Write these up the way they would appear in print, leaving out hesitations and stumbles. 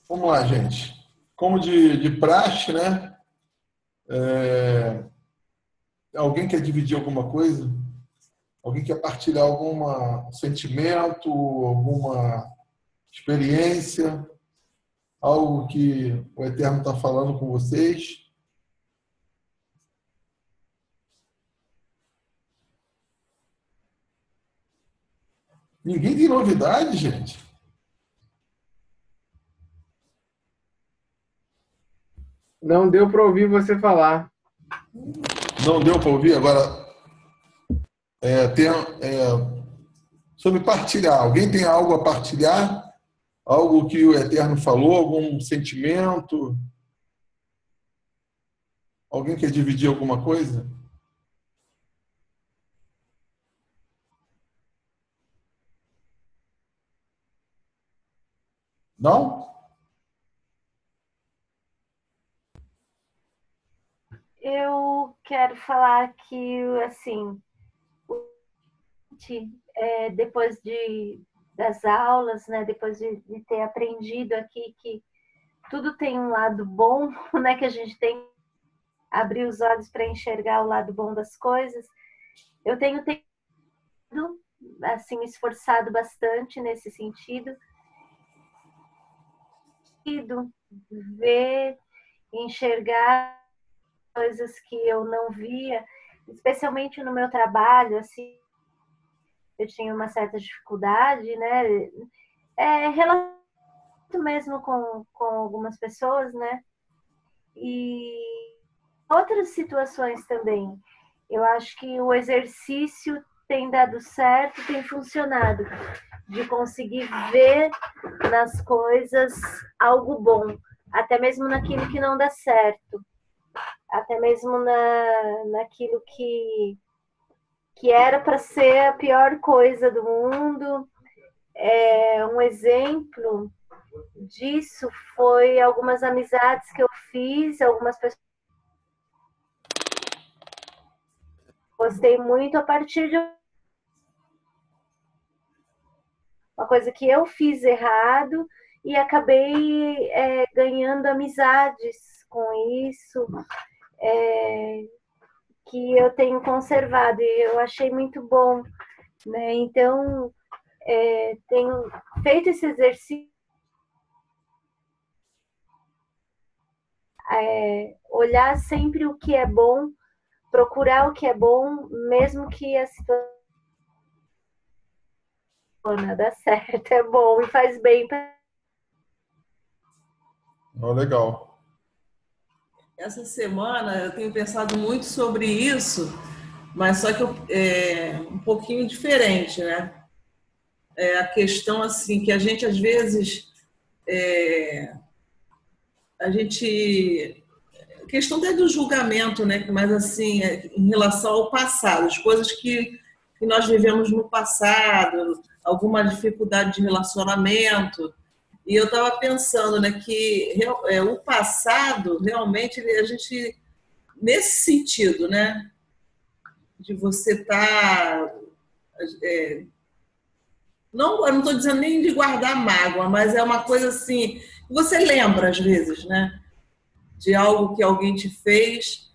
Vamos lá, gente. Como de praxe, né? É, alguém quer dividir alguma coisa? Alguém quer partilhar algum sentimento, alguma experiência, algo que o Eterno está falando com vocês? Ninguém tem novidade, gente. Não deu para ouvir você falar. Não deu para ouvir? Agora, tem, sobre partilhar. Alguém tem algo a partilhar? Algo que o Eterno falou? Algum sentimento? Alguém quer dividir alguma coisa? Não? Eu quero falar que, assim, depois das aulas, né, depois de ter aprendido aqui que tudo tem um lado bom, né, que a gente tem que abrir os olhos para enxergar o lado bom das coisas. Eu tenho tendo, assim, esforçado bastante nesse sentido, ver, enxergar coisas que eu não via, especialmente no meu trabalho, assim, eu tinha uma certa dificuldade, né? Relacionamento mesmo com algumas pessoas, né? E outras situações também. Eu acho que o exercício tem dado certo, tem funcionado, de conseguir ver nas coisas algo bom, até mesmo naquilo que não dá certo, até mesmo naquilo que era para ser a pior coisa do mundo. Um exemplo disso foi algumas amizades que eu fiz, algumas pessoas gostei muito a partir de uma coisa que eu fiz errado e acabei ganhando amizades com isso, é, que eu tenho conservado e eu achei muito bom, né? Então, tenho feito esse exercício, olhar sempre o que é bom, procurar o que é bom, mesmo que a situação não dá certo, é bom e faz bem. Oh, legal. Essa semana eu tenho pensado muito sobre isso, mas só que um pouquinho diferente, né? É a questão assim que a gente às vezes a gente questão até do julgamento, né? Mas assim em relação ao passado, as coisas que nós vivemos no passado, alguma dificuldade de relacionamento. E eu estava pensando, né, que o passado realmente a gente nesse sentido, né? De você estar. Não, eu não estou dizendo nem de guardar mágoa, mas é uma coisa assim. Você lembra, às vezes, né? De algo que alguém te fez.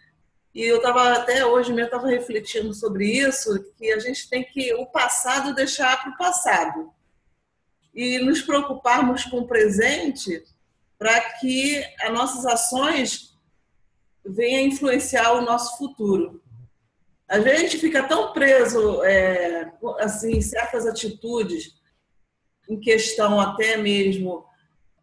E eu estava, até hoje mesmo, estava refletindo sobre isso, que a gente tem que o passado deixar para o passado. E nos preocuparmos com o presente para que as nossas ações venham influenciar o nosso futuro. Às vezes a gente fica tão preso assim, em certas atitudes, em questão até mesmo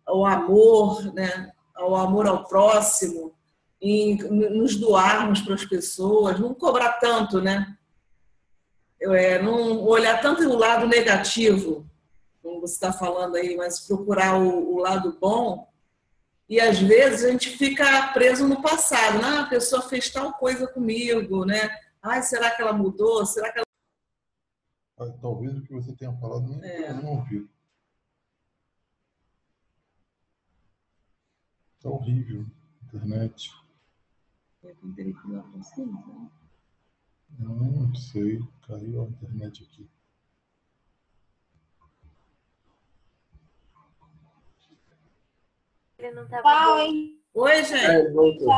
ao amor, né? Ao amor ao próximo, em nos doarmos para as pessoas, não cobrar tanto, né? Não olhar tanto o lado negativo, como você está falando aí, mas procurar o lado bom. E às vezes a gente fica preso no passado. Ah, a pessoa fez tal coisa comigo, né? Ai, será que ela mudou? Será que ela... Talvez o que você tenha falado eu não ouvi. Tá horrível. Internet. Não sei. Caiu a internet aqui. Ele não estava Tchau, bom. hein? Oi, gente. É, voltou.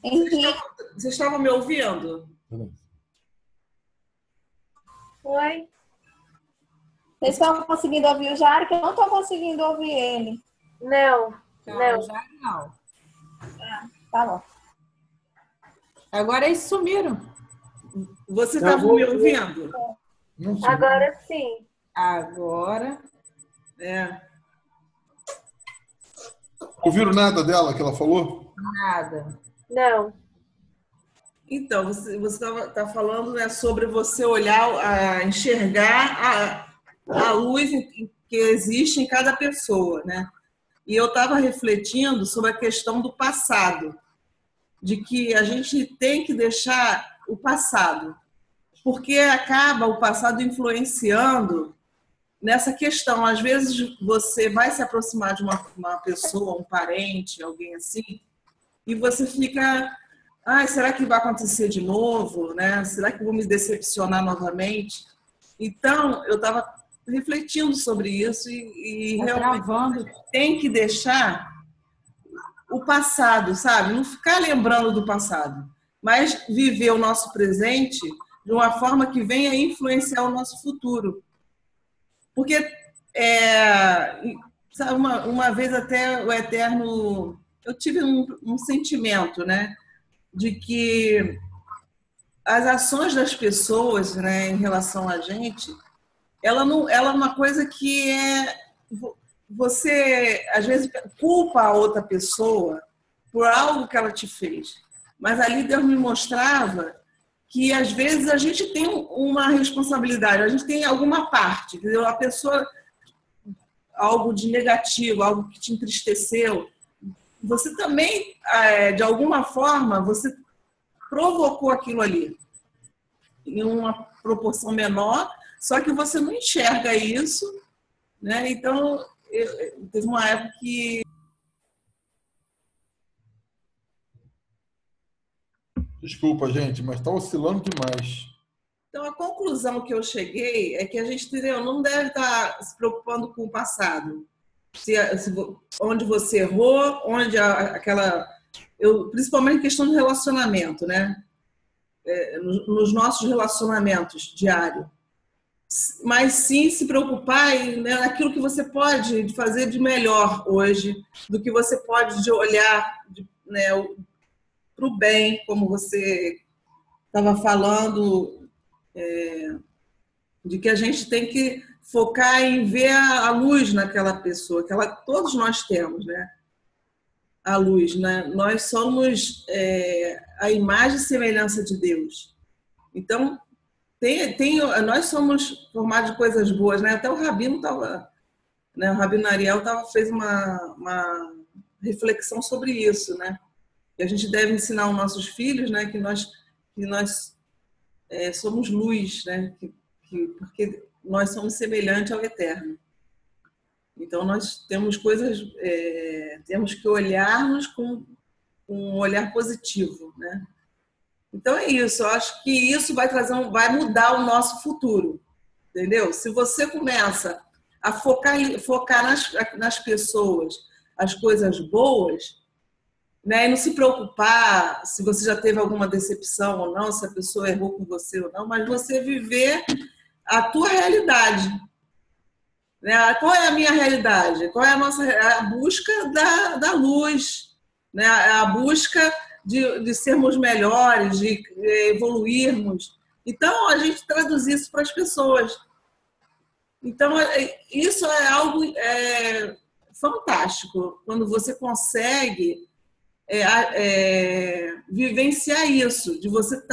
Henrique. Vocês estavam me ouvindo? Oi? Vocês estão conseguindo ouvir o Jário? Que eu não estou conseguindo ouvir ele. Não, Não, não. já não. Tá bom. Agora eles sumiram. Você Não, estava vou- me ouvindo? Não sei. Agora sim. Agora. É. Ouviram nada dela que ela falou? Nada. Não. Então, você tá falando, né, sobre você olhar, enxergar a luz que existe em cada pessoa, né? E eu estava refletindo sobre a questão do passado, de que a gente tem que deixar o passado, porque acaba o passado influenciando nessa questão. Às vezes você vai se aproximar de uma pessoa, um parente, alguém assim, e você fica, será que vai acontecer de novo, né? Será que vou me decepcionar novamente? Então, eu estava refletindo sobre isso e Tá realmente travando. tem que deixar o passado, sabe? Não ficar lembrando do passado, mas viver o nosso presente de uma forma que venha influenciar o nosso futuro. Porque, sabe, uma vez até o Eterno, eu tive um sentimento, né, de que as ações das pessoas, né, em relação a gente, ela é uma coisa que você, às vezes, culpa a outra pessoa por algo que ela te fez. Mas ali Deus me mostrava que, às vezes, a gente tem uma responsabilidade, a gente tem alguma parte, entendeu? A pessoa, algo de negativo, algo que te entristeceu, você também, de alguma forma, você provocou aquilo ali, em uma proporção menor, só que você não enxerga isso, né? Então, teve uma época que... Desculpa, gente, mas está oscilando demais. Então, a conclusão que eu cheguei é que a gente, entendeu, não deve estar se preocupando com o passado. Onde você errou, onde principalmente em questão de relacionamento, né? Nos nossos relacionamentos diários. Mas sim se preocupar naquilo que você pode fazer de melhor hoje, do que você pode de olhar, né, para o bem, como você estava falando, de que a gente tem que focar em ver a luz naquela pessoa, que todos nós temos, né? A luz, né? Nós somos a imagem e semelhança de Deus. Então, nós somos formados de coisas boas, né? Até o Rabino estava, né? O Rabino Ariel fez uma reflexão sobre isso, né? E a gente deve ensinar aos nossos filhos, né? Que nós somos luz, né? Porque nós somos semelhantes ao Eterno. Então nós temos temos que olhar-nos com um olhar positivo, né? Então é isso, eu acho que isso vai mudar o nosso futuro, entendeu? Se você começa a focar nas pessoas, as coisas boas, né? E não se preocupar se você já teve alguma decepção ou não, se a pessoa errou com você ou não, mas você viver a tua realidade, né? Qual é a minha realidade? Qual é a busca da luz, né? A busca de sermos melhores, de evoluirmos. Então, a gente traduz isso para as pessoas. Então, isso é algo fantástico, quando você consegue vivenciar isso, de você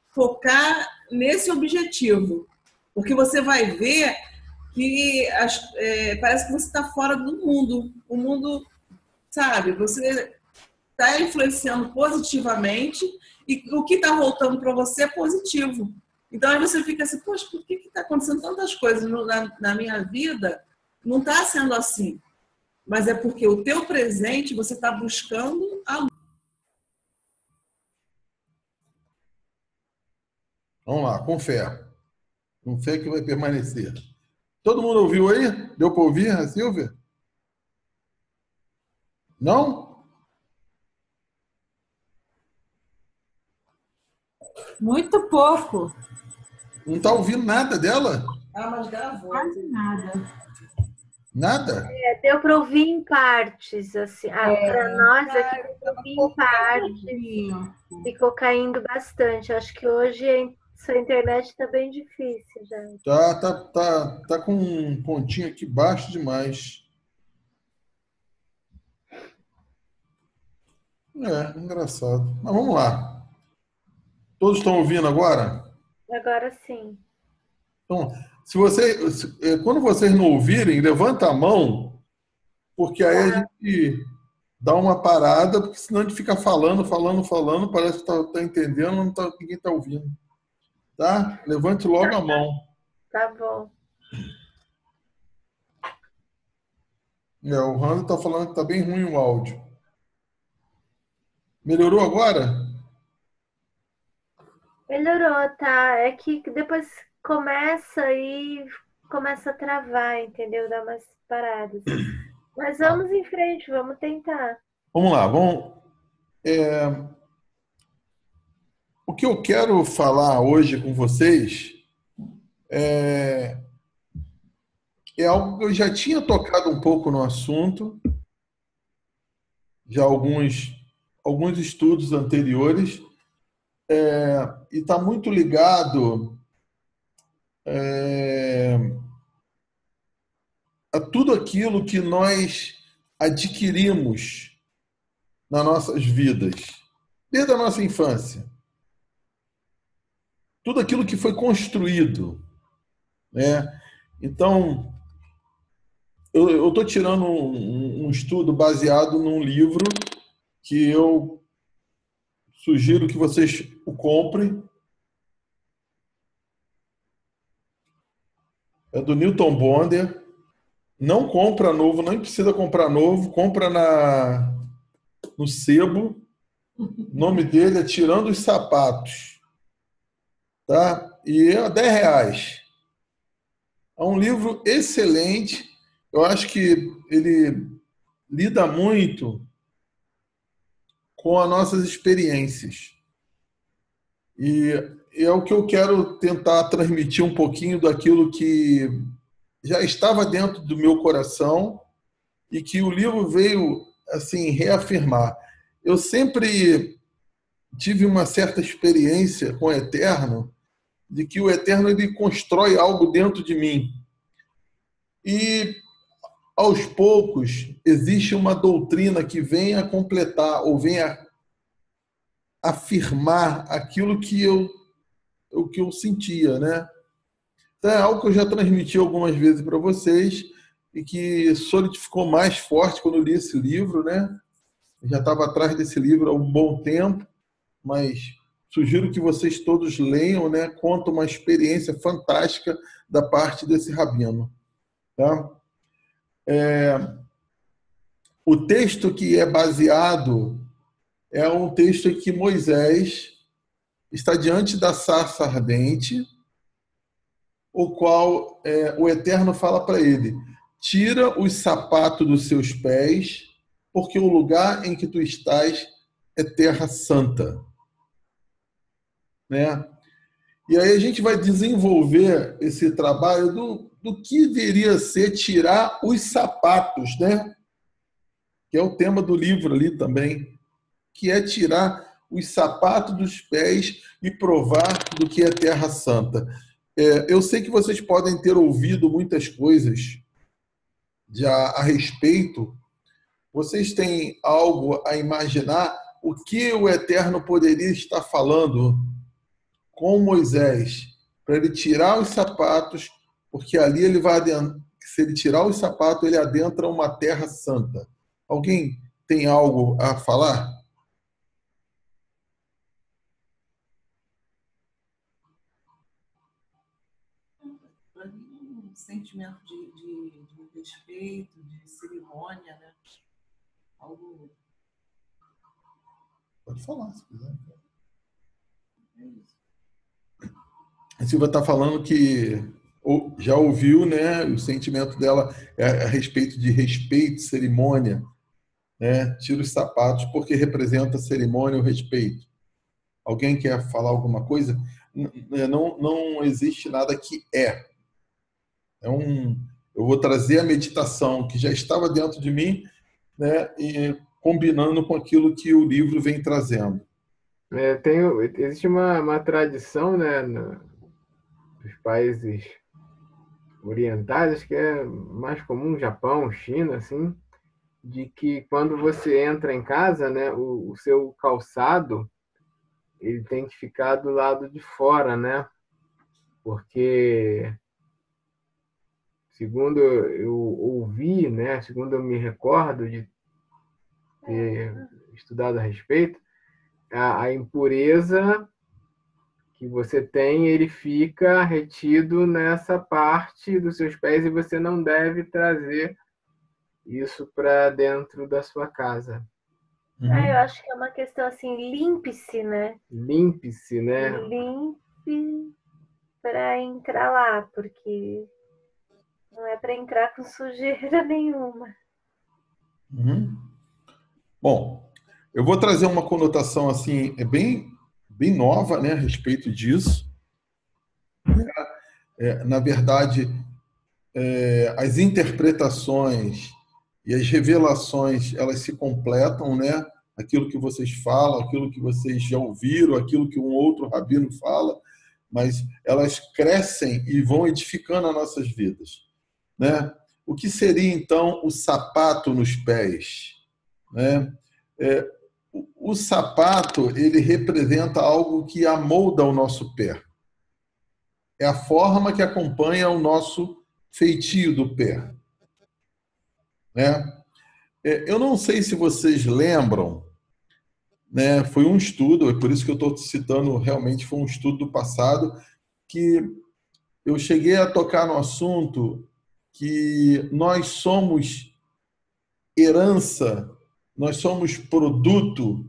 focar nesse objetivo. Porque você vai ver que parece que você está fora do mundo. O mundo, sabe, você está influenciando positivamente e o que está voltando para você é positivo. Então aí você fica assim, poxa, por que está acontecendo tantas coisas na minha vida? Não está sendo assim. Mas é porque o teu presente você está buscando a luz. Vamos lá, com fé. Com fé que vai permanecer. Todo mundo ouviu aí? Deu para ouvir, a Silvia? Não? Muito pouco. Não está ouvindo nada dela? Ah, mas gravou. Quase nada. Nada? Deu para ouvir em partes, assim. Para nós aqui deu para ouvir em partes. Pouquinho. Ficou caindo bastante. Acho que hoje sua internet está bem difícil, gente. Tá com um pontinho aqui baixo demais. Engraçado. Mas vamos lá. Todos estão ouvindo agora? Agora sim. Então, quando vocês não ouvirem, levanta a mão, porque aí a gente dá uma parada, porque senão a gente fica falando, parece que tá entendendo, ninguém está ouvindo. Tá? Levante logo a mão. Tá bom. O Rando está falando que está bem ruim o áudio. Melhorou agora? Melhorou, tá? É que depois começa a travar, entendeu? Dá umas paradas. Mas vamos em frente, vamos tentar. Vamos lá, o que eu quero falar hoje com vocês é algo que eu já tinha tocado um pouco no assunto, já alguns estudos anteriores, e está muito ligado a tudo aquilo que nós adquirimos nas nossas vidas, desde a nossa infância. Tudo aquilo que foi construído, né? Então, eu estou tirando um estudo baseado num livro que eu sugiro que vocês o comprem. É do Newton Bonder. Não compra novo, nem precisa comprar novo. Compra no sebo. O nome dele é Tirando os Sapatos. Tá? E é R$10. É um livro excelente. Eu acho que ele lida muito com as nossas experiências. E é o que eu quero tentar transmitir um pouquinho daquilo que já estava dentro do meu coração e que o livro veio assim reafirmar. Eu sempre tive uma certa experiência com o Eterno, de que o Eterno ele constrói algo dentro de mim. E aos poucos existe uma doutrina que vem a completar ou vem a afirmar aquilo que eu sentia, né? Então é algo que eu já transmiti algumas vezes para vocês e que solidificou mais forte quando eu li esse livro, né? Eu já estava atrás desse livro há um bom tempo, mas sugiro que vocês todos leiam, né? Conta uma experiência fantástica da parte desse rabino, tá? O texto que é baseado é um texto em que Moisés está diante da sarça ardente, o qual o Eterno fala para ele: tira os sapatos dos seus pés, porque o lugar em que tu estás é terra santa. Né? E aí a gente vai desenvolver esse trabalho do que deveria ser tirar os sapatos, né? Que é o tema do livro ali também, que é tirar os sapatos dos pés e provar do que é terra santa. Eu sei que vocês podem ter ouvido muitas coisas já a respeito. Vocês têm algo a imaginar o que o Eterno poderia estar falando com Moisés para ele tirar os sapatos, porque ali ele vai adentrar, se ele tirar os sapatos, ele adentra uma terra santa. Alguém tem algo a falar? Para mim, um sentimento de respeito, de cerimônia, né? Algo. Pode falar, se quiser. É isso. A Silvia está falando que já ouviu, né? O sentimento dela é a respeito de respeito, cerimônia. né? Tira os sapatos porque representa a cerimônia e o respeito. Alguém quer falar alguma coisa? Não existe nada que é. Eu vou trazer a meditação que já estava dentro de mim, né? E combinando com aquilo que o livro vem trazendo. Existe uma tradição, né, dos países orientais, acho que é mais comum, Japão, China, assim, de que quando você entra em casa, né, o seu calçado ele tem que ficar do lado de fora, né? Porque segundo eu ouvi, né, segundo eu me recordo de ter estudado a respeito, a impureza que você tem, ele fica retido nessa parte dos seus pés e você não deve trazer isso para dentro da sua casa. Eu acho que é uma questão assim, limpe-se, né? Limpe-se, né? Limpe para entrar lá, porque não é para entrar com sujeira nenhuma. Bom, eu vou trazer uma conotação assim, bem nova, né, a respeito disso. Na verdade, as interpretações e as revelações, elas se completam, né? Aquilo que vocês falam, aquilo que vocês já ouviram, aquilo que um outro rabino fala, mas elas crescem e vão edificando as nossas vidas, né? O que seria, então, o sapato nos pés, né? O sapato, ele representa algo que amolda o nosso pé. É a forma que acompanha o nosso feitio do pé, né? Eu não sei se vocês lembram, né? Foi um estudo, é por isso que eu estou citando, realmente foi um estudo do passado, que eu cheguei a tocar no assunto que nós somos herança, nós somos produto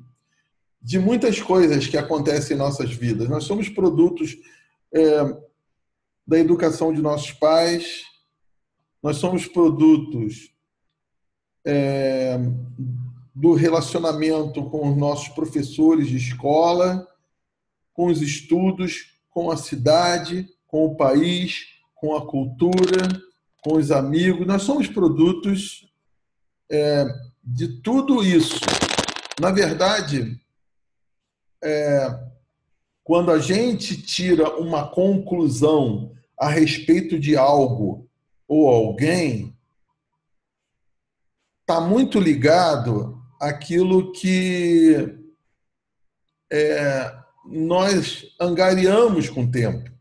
de muitas coisas que acontecem em nossas vidas. Nós somos produtos da educação de nossos pais, nós somos produtos do relacionamento com os nossos professores de escola, com os estudos, com a cidade, com o país, com a cultura, com os amigos. Nós somos produtos de tudo isso. Na verdade, quando a gente tira uma conclusão a respeito de algo ou alguém, está muito ligado àquilo que nós angariamos com o tempo.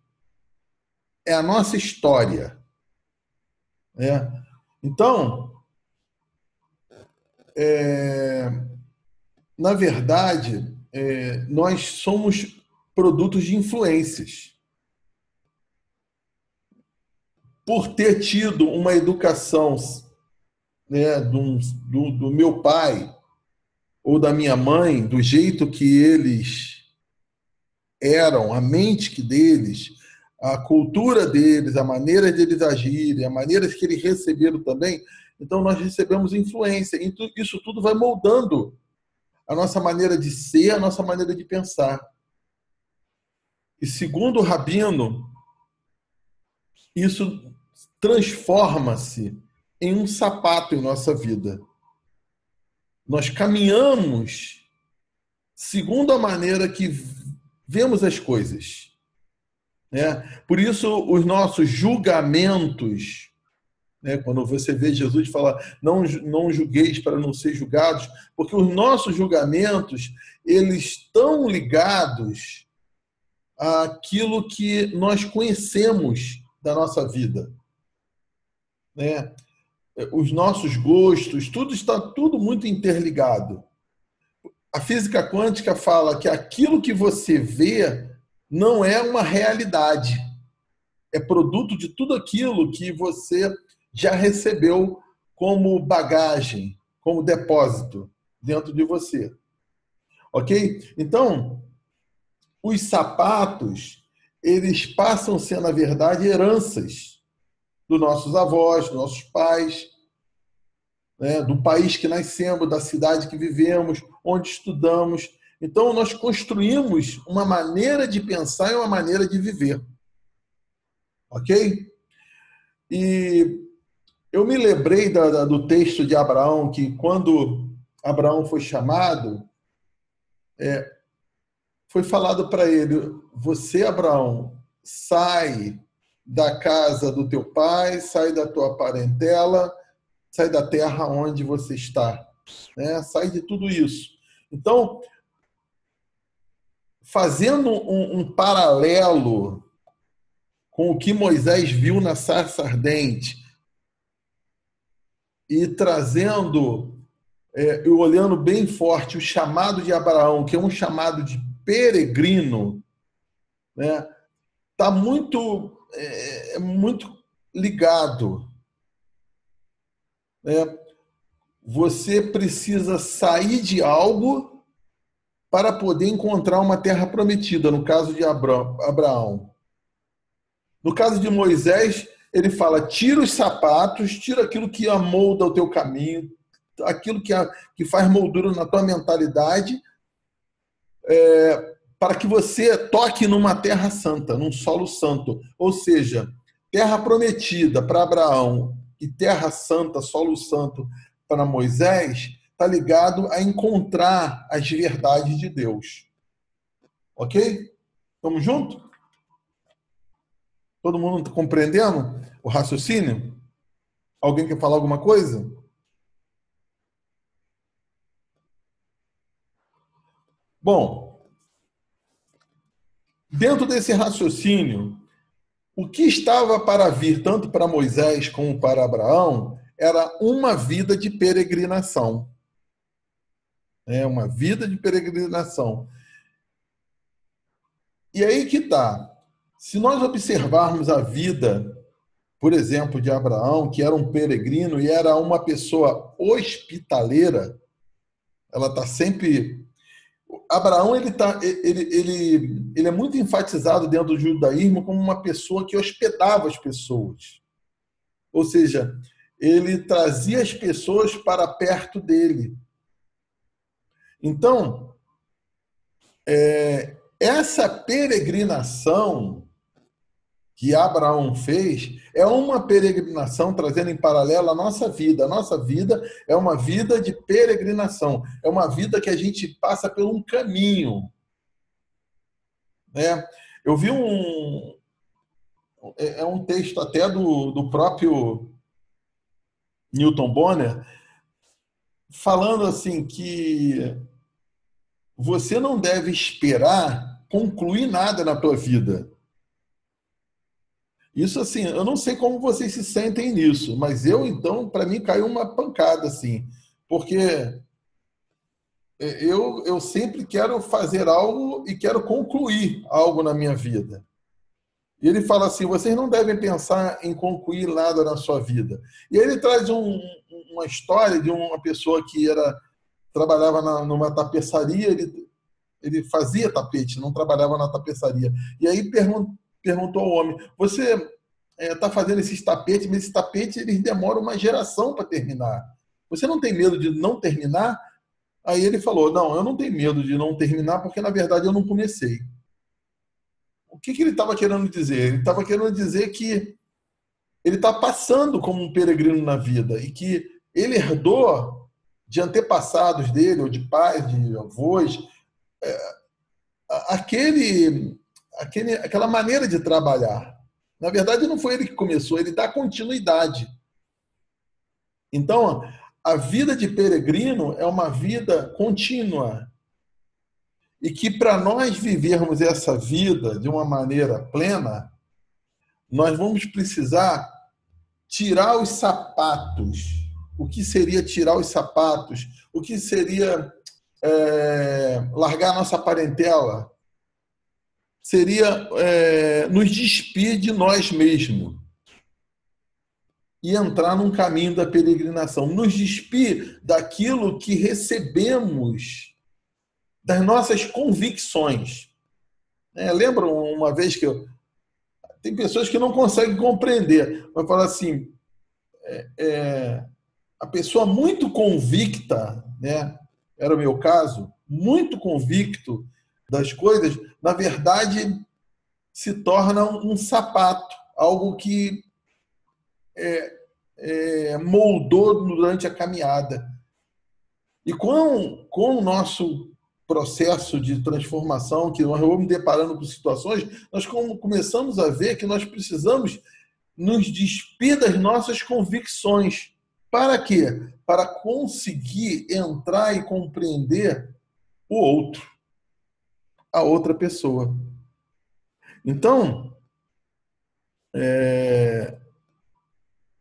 É a nossa história, né? Então, na verdade, nós somos produtos de influências. Por ter tido uma educação, né, do meu pai ou da minha mãe, do jeito que eles eram, a mente deles, a cultura deles, a maneira de eles agirem, a maneira que eles receberam também, então nós recebemos influência. E isso tudo vai moldando a nossa maneira de ser, a nossa maneira de pensar. E segundo o Rabino, isso transforma-se em um sapato em nossa vida. Nós caminhamos segundo a maneira que vemos as coisas, né? Por isso, os nossos julgamentos, né? Quando você vê Jesus falar, não julgueis para não ser julgados, porque os nossos julgamentos, eles estão ligados àquilo que nós conhecemos da nossa vida, né? Os nossos gostos, tudo está muito interligado. A física quântica fala que aquilo que você vê não é uma realidade. É produto de tudo aquilo que você já recebeu como bagagem, como depósito dentro de você. Ok? Então, os sapatos, eles passam a ser, na verdade, heranças dos nossos avós, dos nossos pais. né, do país que nascemos, da cidade que vivemos, onde estudamos. Então, nós construímos uma maneira de pensar e uma maneira de viver. Ok? E eu me lembrei do texto de Abraão, que quando Abraão foi chamado, foi falado para ele: você, Abraão, sai da casa do teu pai, sai da tua parentela, sai da terra onde você está, né? Sai de tudo isso. Então, fazendo um paralelo com o que Moisés viu na sarça ardente e trazendo, e olhando bem forte o chamado de Abraão, que é um chamado de peregrino, né? Está muito ligado, né? Você precisa sair de algo para poder encontrar uma terra prometida, no caso de Abraão. No caso de Moisés, ele fala: tira os sapatos, tira aquilo que amolda o teu caminho, aquilo que faz moldura na tua mentalidade, para que você toque numa terra santa, num solo santo. Ou seja, terra prometida para Abraão e terra santa, solo santo para Moisés, está ligado a encontrar as verdades de Deus. Ok? Estamos juntos? Todo mundo está compreendendo o raciocínio? Alguém quer falar alguma coisa? Bom, dentro desse raciocínio, o que estava para vir, tanto para Moisés como para Abraão, era uma vida de peregrinação. Uma vida de peregrinação. E aí que está. Se nós observarmos a vida, por exemplo, de Abraão, que era um peregrino e era uma pessoa hospitaleira, ela está sempre... Abraão ele é muito enfatizado dentro do judaísmo como uma pessoa que hospedava as pessoas. Ou seja, ele trazia as pessoas para perto dele. Então, essa peregrinação que Abraão fez é uma peregrinação trazendo em paralelo a nossa vida. A nossa vida é uma vida de peregrinação. É uma vida que a gente passa por um caminho. Eu vi um texto até do próprio Newton Bonner falando assim que você não deve esperar concluir nada na tua vida. Isso, assim, eu não sei como vocês se sentem nisso, mas então, para mim, caiu uma pancada, assim, porque eu sempre quero fazer algo e quero concluir algo na minha vida. E ele fala assim: vocês não devem pensar em concluir nada na sua vida. E aí ele traz uma história de uma pessoa que trabalhava numa tapeçaria, ele fazia tapete, não trabalhava na tapeçaria. E aí perguntou ao homem: você está fazendo esses tapetes, mas esses tapetes eles demoram uma geração para terminar. Você não tem medo de não terminar? Aí ele falou: não, eu não tenho medo de não terminar, porque na verdade eu não comecei. O que ele estava querendo dizer? Ele estava querendo dizer que ele está passando como um peregrino na vida e que ele herdou de antepassados dele, ou de pais, de avós, aquela maneira de trabalhar. Na verdade, não foi ele que começou, ele dá continuidade. Então, a vida de peregrino é uma vida contínua. E que para nós vivermos essa vida de uma maneira plena, nós vamos precisar tirar os sapatos. O que seria tirar os sapatos? O que seria largar a nossa parentela? Seria nos despir de nós mesmos e entrar num caminho da peregrinação. Nos despir daquilo que recebemos, das nossas convicções. Lembram uma vez que tem pessoas que não conseguem compreender, mas falar assim, a pessoa muito convicta, né? Era o meu caso, muito convicto das coisas, na verdade se torna um sapato, algo que moldou durante a caminhada. E com o nosso processo de transformação, que nós vamos deparando com situações, nós começamos a ver que nós precisamos nos despir das nossas convicções. Para quê? Para conseguir entrar e compreender o outro, a outra pessoa. Então,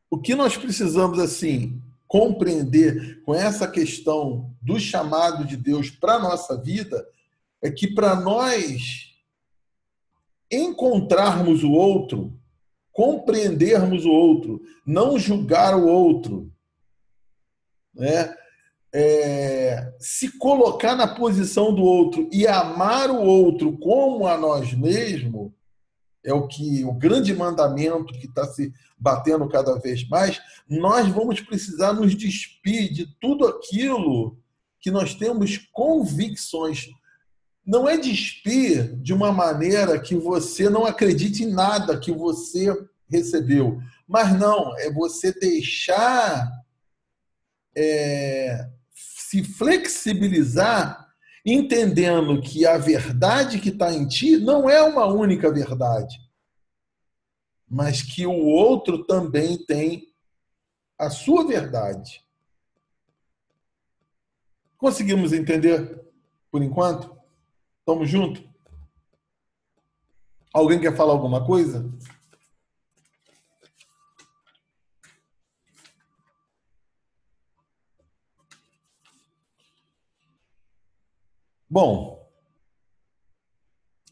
o que nós precisamos, assim, compreender com essa questão do chamado de Deus para a nossa vida é que para nós encontrarmos o outro, compreendermos o outro, não julgar o outro, né? Se colocar na posição do outro e amar o outro como a nós mesmos, é o grande mandamento que está se batendo cada vez mais, nós vamos precisar nos despir de tudo aquilo que nós temos convicções. Não é despir de uma maneira que você não acredite em nada que você recebeu, mas não, é você deixar se flexibilizar, entendendo que a verdade que está em ti não é uma única verdade, mas que o outro também tem a sua verdade. Conseguimos entender por enquanto? Estamos juntos? Alguém quer falar alguma coisa? Bom,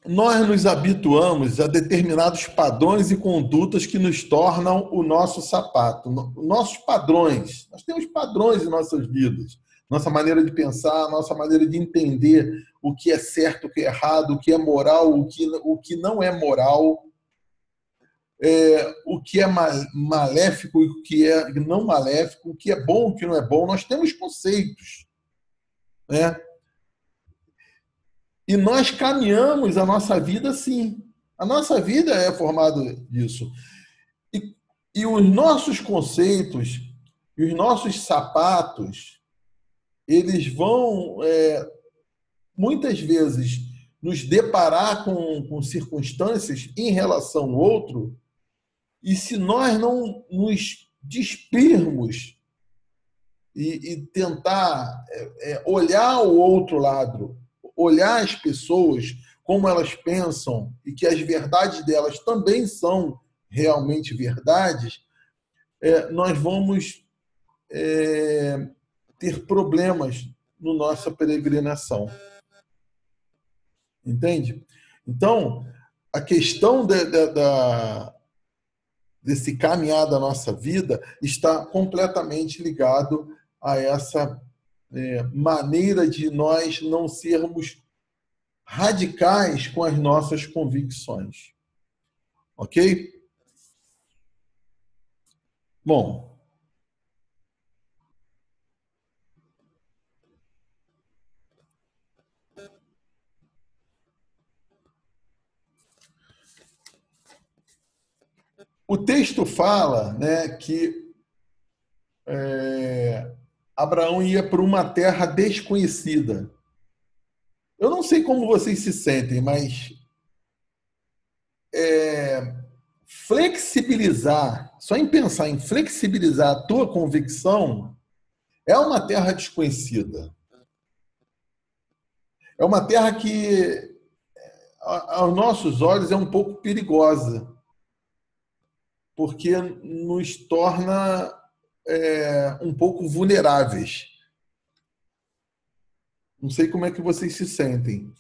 nós nos habituamos a determinados padrões e condutas que nos tornam o nosso sapato. Nossos padrões. Nós temos padrões em nossas vidas. Nossa maneira de pensar, nossa maneira de entender o que é certo, o que é errado, o que é moral, o que não é moral, o que é maléfico e o que é não maléfico, o que é bom, o que não é bom. Nós temos conceitos, né? E nós caminhamos a nossa vida assim. A nossa vida é formada disso. E os nossos conceitos e os nossos sapatos, eles vão, muitas vezes, nos deparar com circunstâncias em relação ao outro, e se nós não nos despirmos e tentar olhar o outro lado, olhar as pessoas, como elas pensam, e que as verdades delas também são realmente verdades, nós vamos ter problemas na nossa peregrinação. Entende? Então, a questão desse caminhar da nossa vida está completamente ligado a essa maneira de nós não sermos radicais com as nossas convicções. Ok? Bom, o texto fala, né, que Abraão ia para uma terra desconhecida. Eu não sei como vocês se sentem, mas flexibilizar, só em pensar em flexibilizar a tua convicção, é uma terra desconhecida. É uma terra que, aos nossos olhos, é um pouco perigosa, porque nos torna um pouco vulneráveis. Não sei como é que vocês se sentem.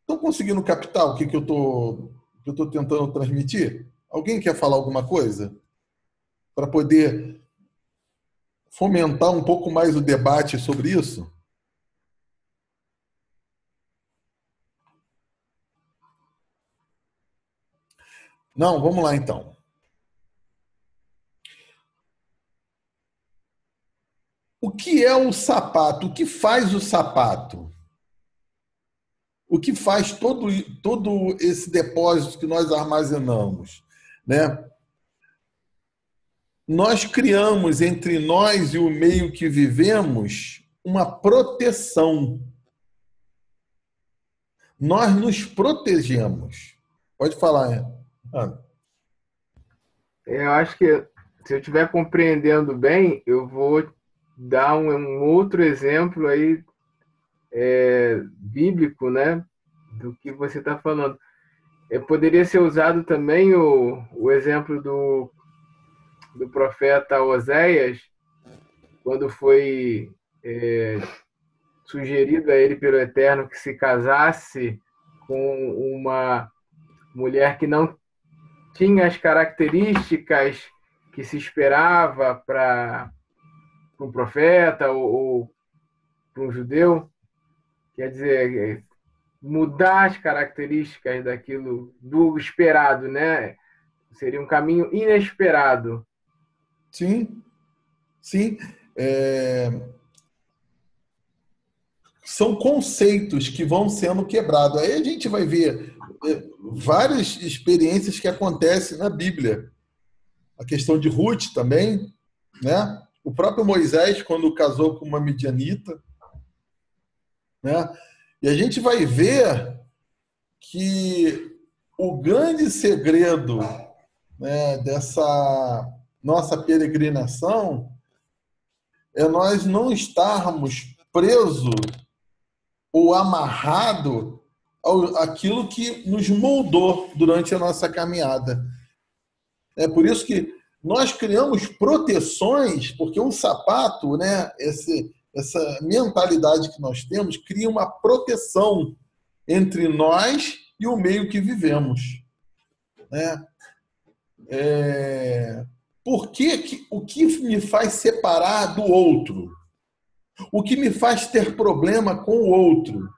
Estão conseguindo captar o que eu estou tentando transmitir? Alguém quer falar alguma coisa? Para poder fomentar um pouco mais o debate sobre isso? Não, vamos lá então. o que é o sapato? O que faz o sapato? O que faz todo esse depósito que nós armazenamos, né? Nós criamos entre nós e o meio que vivemos uma proteção. Nós nos protegemos. Pode falar, Ana. Eu acho que, se eu estiver compreendendo bem, eu vou dar um outro exemplo aí bíblico, né, do que você está falando. Poderia ser usado também o exemplo do profeta Oséias, quando foi sugerido a ele pelo Eterno que se casasse com uma mulher que não tinha as características que se esperava para um profeta ou para um judeu. Quer dizer, mudar as características daquilo do esperado, né? Seria um caminho inesperado. Sim, sim. São conceitos que vão sendo quebrados. Aí a gente vai ver várias experiências que acontecem na Bíblia. A questão de Ruth também, né? O próprio Moisés, quando casou com uma midianita, né? E a gente vai ver que o grande segredo, né, dessa nossa peregrinação é nós não estarmos presos ou amarrados àquilo que nos moldou durante a nossa caminhada. É por isso que nós criamos proteções, porque o sapato, né, essa mentalidade que nós temos, cria uma proteção entre nós e o meio que vivemos, né? O que me faz separar do outro? O que me faz ter problema com o outro?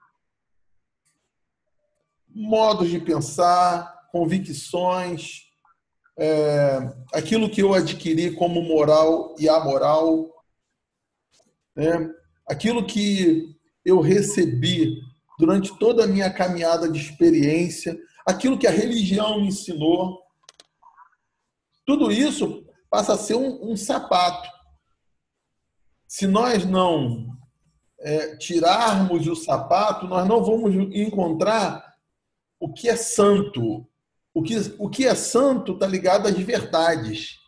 Modos de pensar, convicções, aquilo que eu adquiri como moral e amoral, né? Aquilo que eu recebi durante toda a minha caminhada de experiência, aquilo que a religião me ensinou, tudo isso passa a ser um sapato. Se nós não tirarmos o sapato, nós não vamos encontrar o que é santo. O que é santo está ligado às verdades,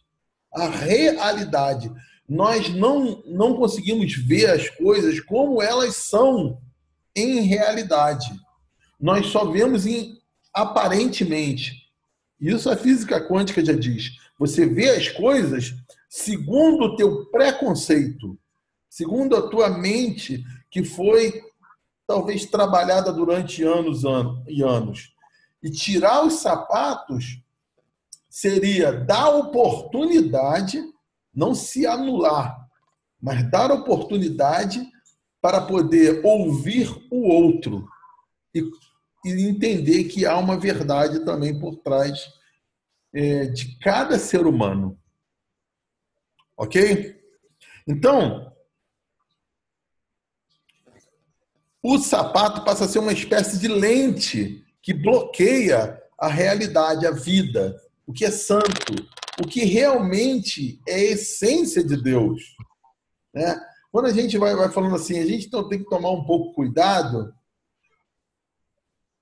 à realidade. Nós não conseguimos ver as coisas como elas são em realidade. Nós só vemos aparentemente. Isso a física quântica já diz. Você vê as coisas segundo o teu preconceito, segundo a tua mente que foi talvez trabalhada durante anos e anos. E tirar os sapatos seria dar oportunidade, não se anular, mas dar oportunidade para poder ouvir o outro e entender que há uma verdade também por trás de cada ser humano. Ok? Então, o sapato passa a ser uma espécie de lente que bloqueia a realidade, a vida, o que é santo, o que realmente é a essência de Deus, né? Quando a gente vai falando assim, a gente tem que tomar um pouco cuidado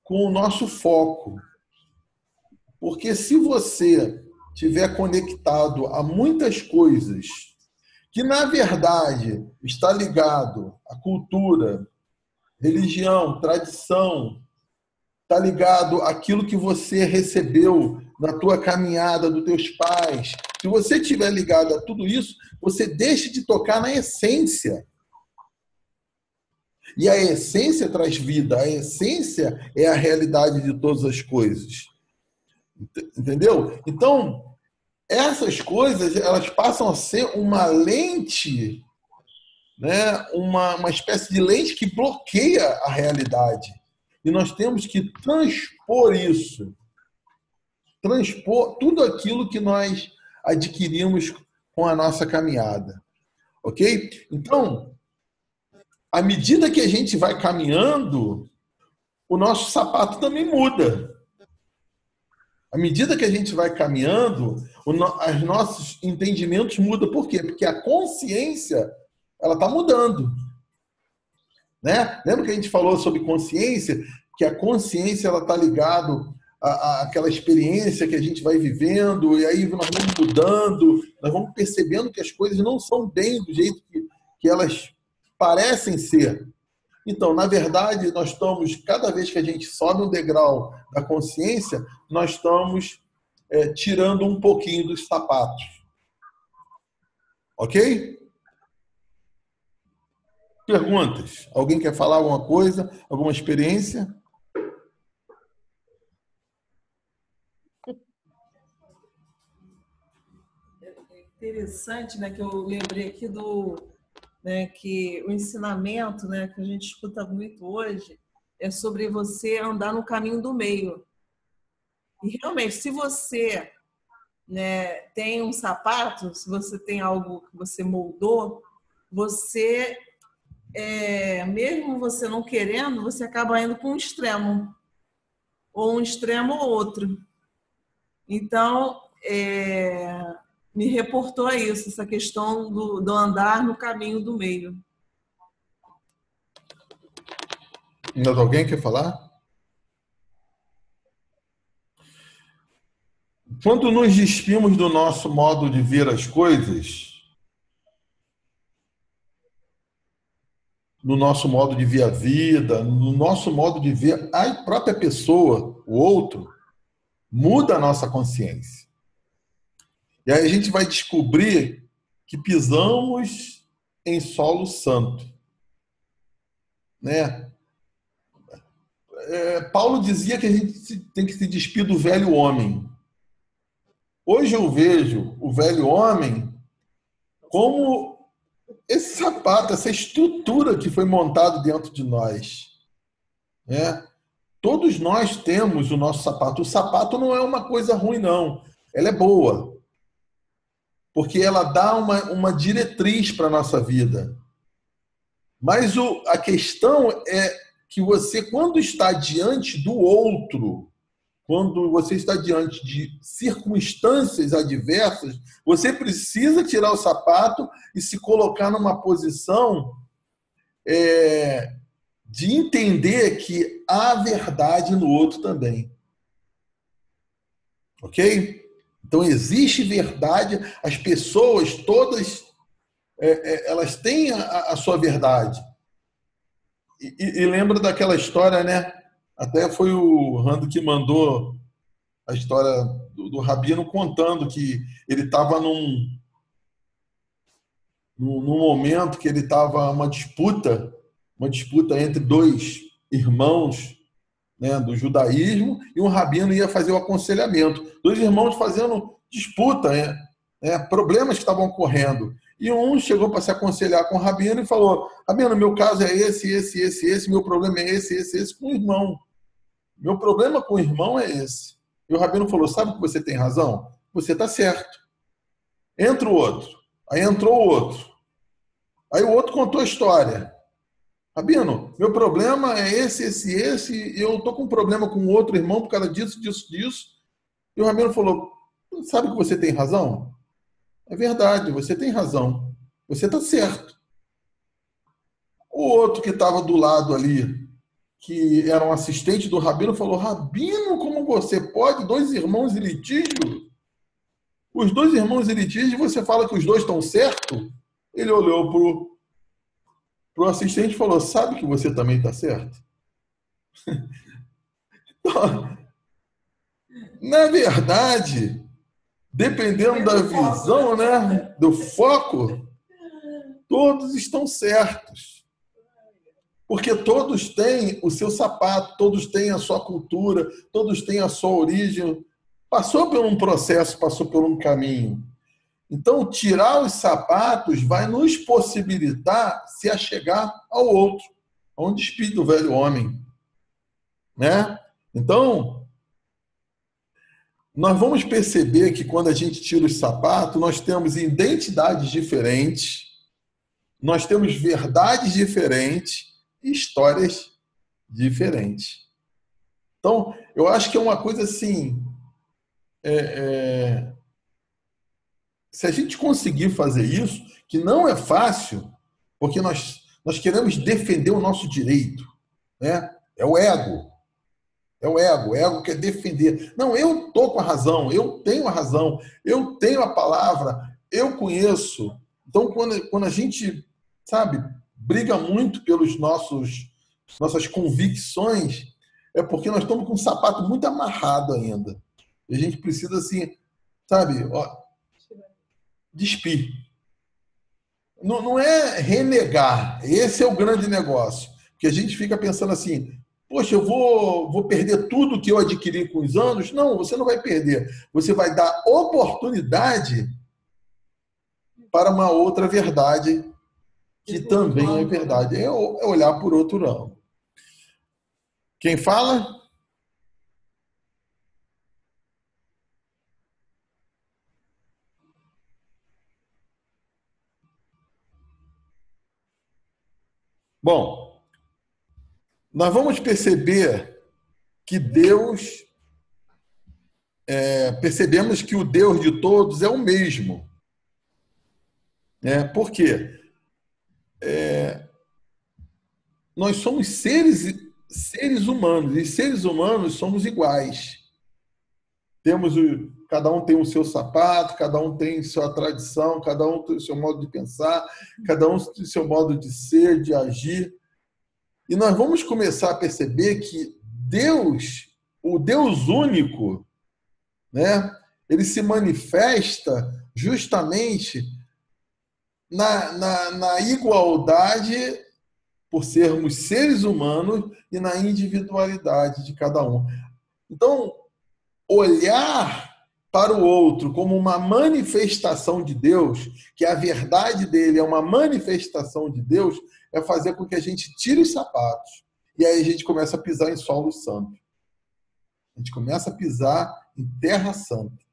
com o nosso foco. Porque se você estiver conectado a muitas coisas que, na verdade, está ligado à cultura, religião, tradição, está ligado àquilo que você recebeu na tua caminhada dos teus pais. Se você estiver ligado a tudo isso, você deixa de tocar na essência. E a essência traz vida. A essência é a realidade de todas as coisas. Entendeu? Então, essas coisas, elas passam a ser uma lente, né? Uma espécie de lente que bloqueia a realidade. E nós temos que transpor isso. Transpor tudo aquilo que nós adquirimos com a nossa caminhada. Ok? Então, à medida que a gente vai caminhando, o nosso sapato também muda. À medida que a gente vai caminhando, os nossos entendimentos mudam. Por quê? Porque a consciência, ela está mudando. Né? Lembra que a gente falou sobre consciência? Que a consciência ela está ligada àquela experiência que a gente vai vivendo, e aí nós vamos mudando, nós vamos percebendo que as coisas não são bem do jeito que elas parecem ser. Então, na verdade, nós estamos, cada vez que a gente sobe um degrau da consciência, nós estamos tirando um pouquinho dos sapatos. Ok? Perguntas? Alguém quer falar alguma coisa? Alguma experiência? Interessante, né, que eu lembrei aqui né, que o ensinamento, né, que a gente escuta muito hoje é sobre você andar no caminho do meio. E realmente, se você, né, tem um sapato, se você tem algo que você moldou, você, mesmo você não querendo, você acaba indo para um extremo ou outro. Então, me reportou a isso, essa questão do andar no caminho do meio. Ainda alguém quer falar? Quando nos despimos do nosso modo de ver as coisas, no nosso modo de ver a vida, no nosso modo de ver a própria pessoa, o outro, muda a nossa consciência. E aí a gente vai descobrir que pisamos em solo santo. Né? Paulo dizia que a gente tem que se despir do velho homem. Hoje eu vejo o velho homem como esse sapato, essa estrutura que foi montada dentro de nós. Né? Todos nós temos o nosso sapato. O sapato não é uma coisa ruim, não. Ela é boa. Porque ela dá uma diretriz para a nossa vida. Mas a questão é que você, quando está diante do outro, quando você está diante de circunstâncias adversas, você precisa tirar o sapato e se colocar numa posição de entender que há verdade no outro também. Ok? Então, existe verdade, as pessoas todas, elas têm a sua verdade. E lembra daquela história, né? Até foi o Rando que mandou a história do Rabino contando que ele estava num momento que ele estava uma disputa entre dois irmãos, né, do judaísmo, e um rabino ia fazer o aconselhamento. Dois irmãos fazendo disputa, problemas que estavam ocorrendo. E um chegou para se aconselhar com o rabino e falou: Rabino, meu caso é esse, meu problema é esse com o irmão. Meu problema com o irmão é esse. E o rabino falou: sabe que você tem razão? Você está certo. Entra o outro. Aí entrou o outro. Aí o outro contou a história. Rabino, meu problema é esse, e eu estou com um problema com o outro irmão por causa disso. E o rabino falou: sabe que você tem razão? É verdade, você tem razão. Você está certo. O outro que estava do lado ali, que era um assistente do rabino, falou: Rabino, como você pode? Dois irmãos em litígio? Os dois irmãos em litígio, você fala que os dois estão certos? Ele olhou pro assistente e falou: sabe que você também está certo? Então, na verdade, dependendo da visão, né, do foco, todos estão certos. Porque todos têm o seu sapato, todos têm a sua cultura, todos têm a sua origem. Passou por um processo, passou por um caminho. Então, tirar os sapatos vai nos possibilitar se achegar ao outro, a um despir do velho homem. Né? Então, nós vamos perceber que quando a gente tira os sapatos, nós temos identidades diferentes, nós temos verdades diferentes e histórias diferentes. Então, eu acho que é uma coisa assim, se a gente conseguir fazer isso, que não é fácil, porque nós queremos defender o nosso direito, né? É o ego. É o ego. O ego quer defender. Não, eu estou com a razão, eu tenho a razão, eu tenho a palavra, eu conheço. Então, quando a gente, sabe, briga muito pelos nossas convicções, é porque nós estamos com um sapato muito amarrado ainda. E a gente precisa, assim, sabe, ó, despir. Não é renegar. Esse é o grande negócio. Porque a gente fica pensando assim, poxa, eu vou perder tudo que eu adquiri com os anos? Não, você não vai perder. Você vai dar oportunidade para uma outra verdade que também é verdade. É olhar por outro ângulo. Quem fala? Bom, nós vamos perceber que percebemos que o Deus de todos é o mesmo. Por quê? Nós somos seres humanos, e seres humanos somos iguais. Cada um tem o seu sapato, cada um tem sua tradição, cada um tem o seu modo de pensar, cada um tem o seu modo de ser, de agir. E nós vamos começar a perceber que Deus, o Deus único, né, ele se manifesta justamente na igualdade, por sermos seres humanos, e na individualidade de cada um. Então, olhar para o outro como uma manifestação de Deus, que a verdade dele é uma manifestação de Deus, é fazer com que a gente tire os sapatos. E aí a gente começa a pisar em solo santo. A gente começa a pisar em terra santa.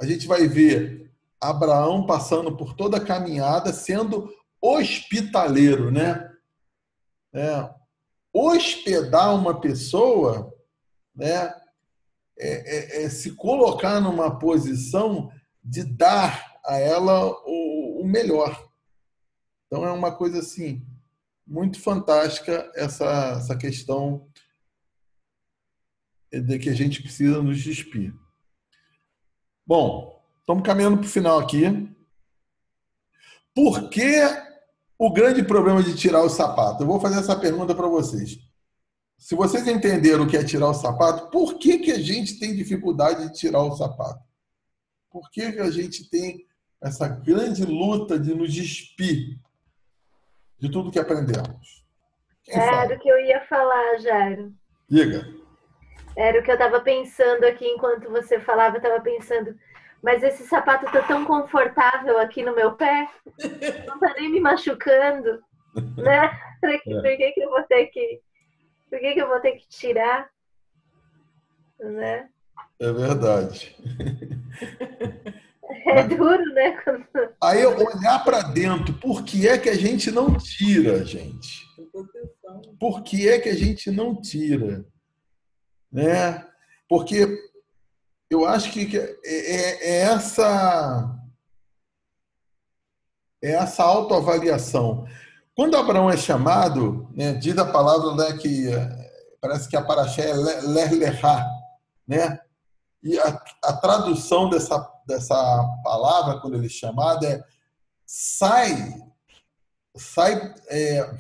A gente vai ver Abraão passando por toda a caminhada, sendo hospitaleiro, né? Hospedar uma pessoa, né? Se colocar numa posição de dar a ela o melhor. Então é uma coisa assim muito fantástica essa questão de que a gente precisa nos despir. Bom, estamos caminhando para o final aqui. Por que o grande problema de tirar o sapato? Eu vou fazer essa pergunta para vocês. Se vocês entenderam o que é tirar o sapato, por que a gente tem dificuldade de tirar o sapato? Por que a gente tem essa grande luta de nos despir de tudo que aprendemos? Era o que eu ia falar, Jairo. Diga. Era o que eu estava pensando aqui enquanto você falava, eu estava pensando, mas esse sapato está tão confortável aqui no meu pé, não está nem me machucando, né? Por que eu vou ter que... Por que eu vou ter que tirar? Né? É verdade. É duro, né? Aí eu olhar para dentro, por que é que a gente não tira, gente? Por que é que a gente não tira? Né? Porque eu acho que essa autoavaliação. Quando Abraão é chamado, né, diz a palavra, né, que parece que a paraxé é ler lehá, né? E a tradução dessa palavra, quando ele é chamado, é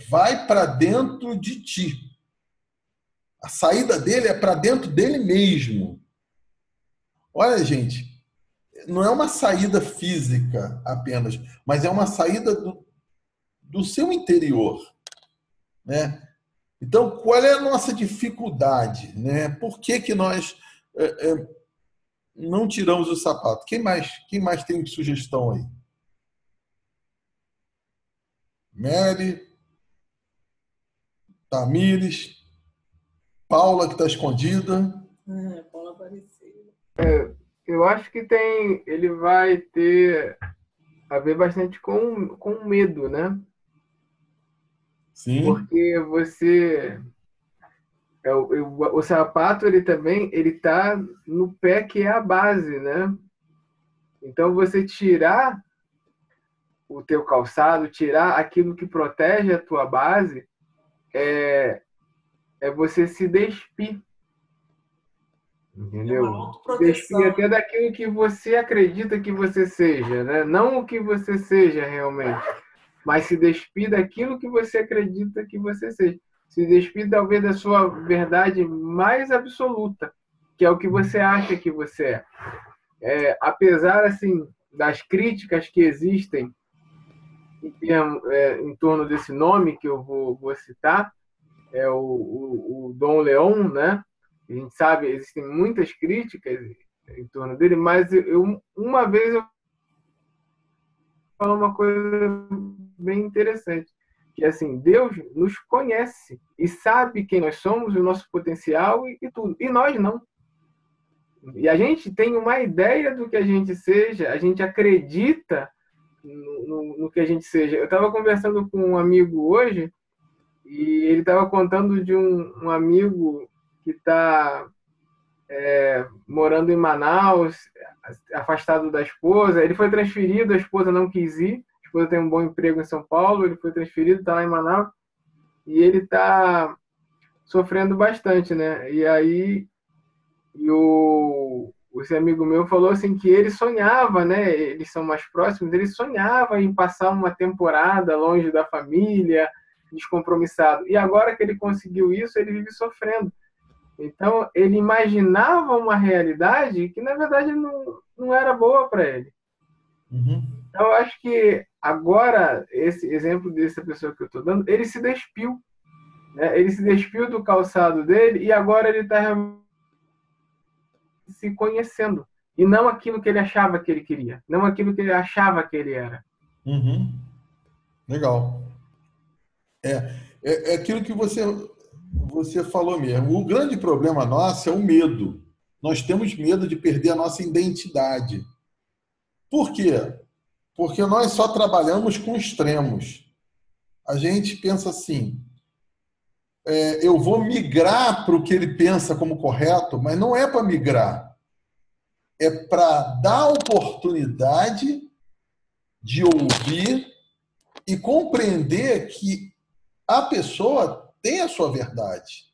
vai para dentro de ti. A saída dele é para dentro dele mesmo. Olha, gente, não é uma saída física apenas, mas é uma saída do seu interior, né? Então, qual é a nossa dificuldade, né? Por que nós não tiramos o sapato? Quem mais tem sugestão aí? Mary, Tamires, Paula, que está escondida. Paula apareceu. Eu acho que ele vai ter a ver bastante com medo, né? Sim. Porque você... o sapato, ele também, ele tá no pé, que é a base, né? Então, você tirar o teu calçado, tirar aquilo que protege a tua base, é você se despir, É uma entendeu? autoproteção. Despir até daquilo que você acredita que você seja, né? Não o que você seja realmente, mas se despir daquilo que você acredita que você seja. Se despir, talvez, da sua verdade mais absoluta, que é o que você acha que você é. Apesar, assim, das críticas que existem em torno desse nome que eu vou citar, é o Dom Leon, né? A gente sabe, existem muitas críticas em torno dele, mas uma vez eu falei uma coisa bem interessante, que assim, Deus nos conhece e sabe quem nós somos, o nosso potencial e tudo, e nós não. E a gente tem uma ideia do que a gente seja, a gente acredita no que a gente seja. Eu estava conversando com um amigo hoje e ele estava contando de um amigo que está morando em Manaus, afastado da esposa. Ele foi transferido, a esposa não quis ir. A esposa tem um bom emprego em São Paulo, ele foi transferido, está lá em Manaus e ele está sofrendo bastante, né? E aí esse amigo meu falou assim que ele sonhava, né? Eles são mais próximos, ele sonhava em passar uma temporada longe da família, descompromissado. E agora que ele conseguiu isso, ele vive sofrendo. Então, ele imaginava uma realidade que, na verdade, não era boa para ele. Uhum. Então, eu acho que agora, esse exemplo dessa pessoa que eu estou dando, ele se despiu. Né? Ele se despiu do calçado dele e agora ele está se conhecendo. E não aquilo que ele achava que ele queria. Não aquilo que ele achava que ele era. Uhum. Legal. É aquilo que você falou mesmo. O grande problema nosso é o medo. Nós temos medo de perder a nossa identidade. Por quê? Porque nós só trabalhamos com extremos. A gente pensa assim, eu vou migrar para o que ele pensa como correto, mas não é para migrar. É para dar oportunidade de ouvir e compreender que a pessoa tem a sua verdade.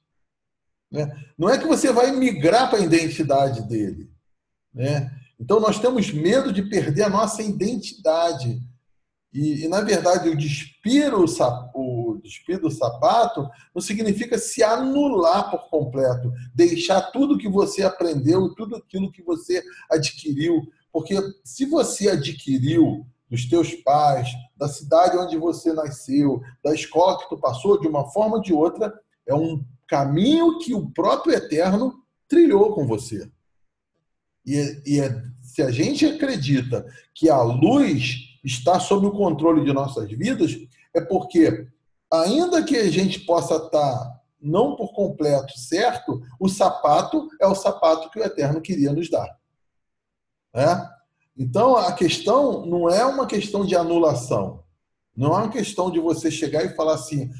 Né? Não é que você vai migrar para a identidade dele. Né? Então, nós temos medo de perder a nossa identidade. E na verdade, o despir do sapato não significa se anular por completo, deixar tudo que você aprendeu, tudo aquilo que você adquiriu. Porque se você adquiriu dos teus pais, da cidade onde você nasceu, da escola que tu passou, de uma forma ou de outra, é um caminho que o próprio Eterno trilhou com você. Se a gente acredita que a luz está sob o controle de nossas vidas, é porque, ainda que a gente possa estar não por completo certo, o sapato é o sapato que o Eterno queria nos dar. Né? Então, a questão não é uma questão de anulação. Não é uma questão de você chegar e falar assim,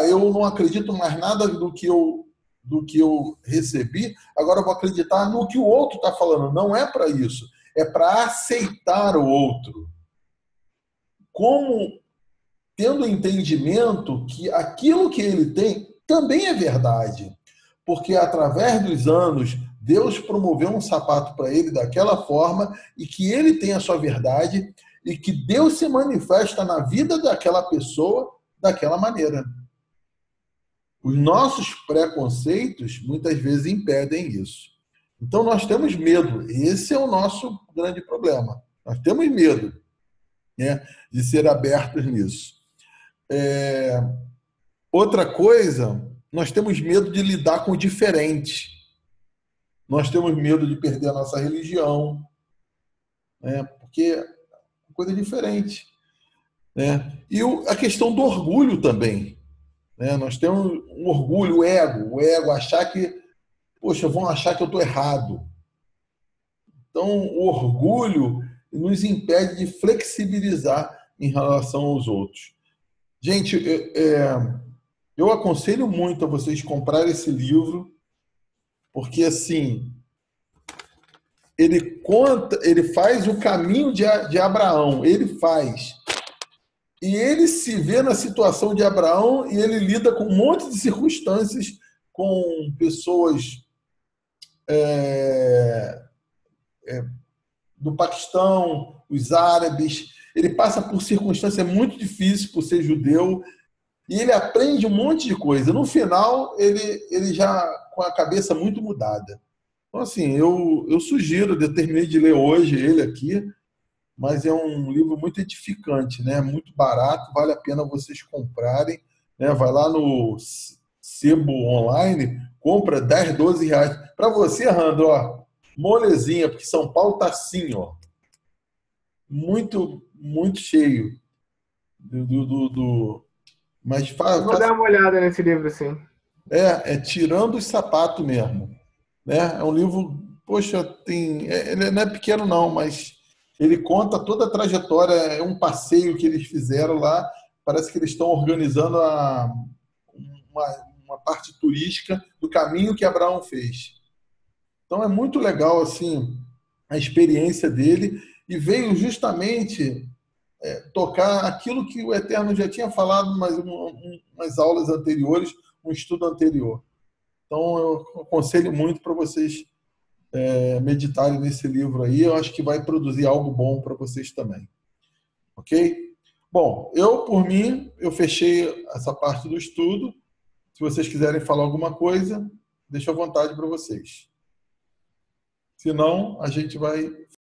eu não acredito mais nada do que eu recebi, agora eu vou acreditar no que o outro está falando. Não é para isso. É para aceitar o outro. Como tendo entendimento que aquilo que ele tem também é verdade. Porque através dos anos, Deus promoveu um sapato para ele daquela forma e que ele tem a sua verdade e que Deus se manifesta na vida daquela pessoa daquela maneira. Os nossos preconceitos muitas vezes impedem isso. Então nós temos medo. Esse é o nosso grande problema. Nós temos medo, né, de ser abertos nisso. Outra coisa, nós temos medo de lidar com o diferente. Nós temos medo de perder a nossa religião, né, porque é uma coisa diferente. Né? E a questão do orgulho também. Né? Nós temos um orgulho, o ego, achar que, poxa, vão achar que eu estou errado. Então, o orgulho, nos impede de flexibilizar em relação aos outros. Gente, eu aconselho muito a vocês comprarem esse livro, porque assim, ele faz o caminho de Abraão, ele faz. E ele se vê na situação de Abraão e ele lida com um monte de circunstâncias, com pessoas do Paquistão, os árabes. Ele passa por circunstâncias muito difíceis por ser judeu e ele aprende um monte de coisa. No final, ele já com a cabeça muito mudada. Então, assim, eu sugiro, eu terminei de ler hoje ele aqui, mas é um livro muito edificante, né? Muito barato, vale a pena vocês comprarem, né? Vai lá no Sebo Online, compra 10, 12 reais. Para você, Rando, ó, molezinha, porque São Paulo tá assim, ó, muito, muito cheio. Mas Vou dar uma olhada nesse livro, sim. Tirando os sapatos mesmo, né? É um livro, poxa, ele não é pequeno não, mas ele conta toda a trajetória, é um passeio que eles fizeram lá, parece que eles estão organizando uma parte turística do caminho que Abraão fez. Então é muito legal assim a experiência dele e veio justamente tocar aquilo que o Eterno já tinha falado umas aulas anteriores, um estudo anterior. Então eu aconselho muito para vocês meditarem nesse livro aí. Eu acho que vai produzir algo bom para vocês também. Ok? Bom, por mim, eu fechei essa parte do estudo. Se vocês quiserem falar alguma coisa, deixo à vontade para vocês. Se não, a gente vai